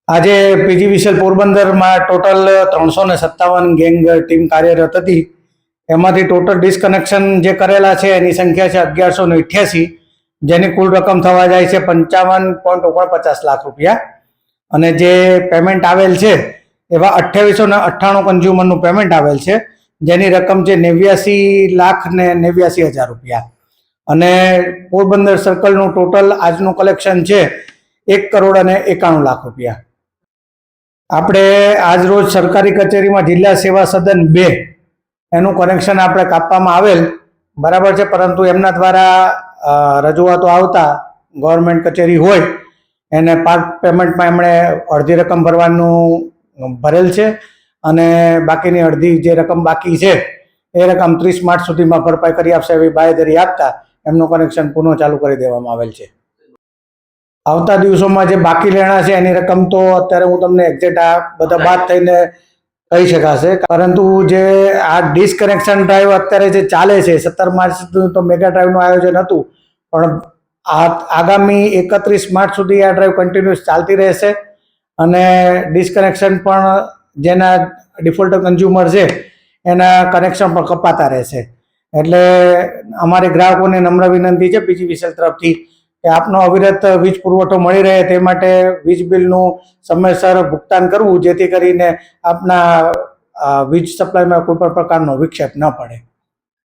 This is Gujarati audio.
આજે પીજીવીસીએલ પોરબંદરમાં ટોટલ 357 ગેંગ ટીમ કાર્યરત હતી। એમાંથી ટોટલ ડિસ્કનેક્શન જે કરેલા છે એની સંખ્યા છે 1188, જેની કુલ રકમ થવા જાય છે 55.49 લાખ રૂપિયા। અને જે પેમેન્ટ આવેલ છે એવા 2898 કન્ઝ્યુમરનું પેમેન્ટ આવેલ છે, જેની રકમ છે 89,89,000 રૂપિયા। અને પોરબંદર સર્કલનું ટોટલ આજનું કલેક્શન છે 1,91 લાખ રૂપિયા। આપણે આજ રોજ સરકારી કચેરીમાં જિલ્લા સેવા સદન 2 એનું કનેક્શન આપણે કાપવામાં આવેલ બરાબર છે, પરંતુ એમના દ્વારા રજૂઆતો આવતા ગવર્મેન્ટ કચેરી હોય એને પાર્ટ પેમેન્ટમાં એમણે અડધી રકમ ભરવાનું ભરેલ છે અને બાકીની અડધી જે રકમ બાકી છે એ રકમ 30 માર્ચ સુધીમાં ભરપાઈ કરી આપશે એવી બાંયધરી આપતા એમનું કનેક્શન પુનઃ ચાલુ કરી દેવામાં આવેલ છે। આવતા દિવસોમાં જે બાકી લેણા છે એની રકમ તો અત્યારે હું તમને એક્ઝેક્ટ આ બધા બાદ થઈને કહી શકાશે, પરંતુ જે આ ડિસ્કનેક્શન ડ્રાઈવ અત્યારે જે ચાલે છે 17 માર્ચ સુધી તો મેગા ડ્રાઈવનું આયોજન હતું, પણ આગામી 31 માર્ચ સુધી આ ડ્રાઈવ કન્ટિન્યુઅસ ચાલતી રહેશે અને ડિસ્કનેક્શન પણ જેના ડિફોલ્ટર કન્ઝ્યુમર છે એના કનેક્શન પણ કપાતા રહેશે। એટલે અમારી ગ્રાહકોને નમ્ર વિનંતી છે પીજીવીસીએલ તરફથી કે આપનો અવિરત વીજ પુરવઠો મળી રહે તે માટે વીજ બિલનું સમયસર ભુગતાન કરવું, જેથી કરીને આપના વીજ સપ્લાયમાં કોઈ પણ પ્રકારનો વિક્ષેપ ન પડે।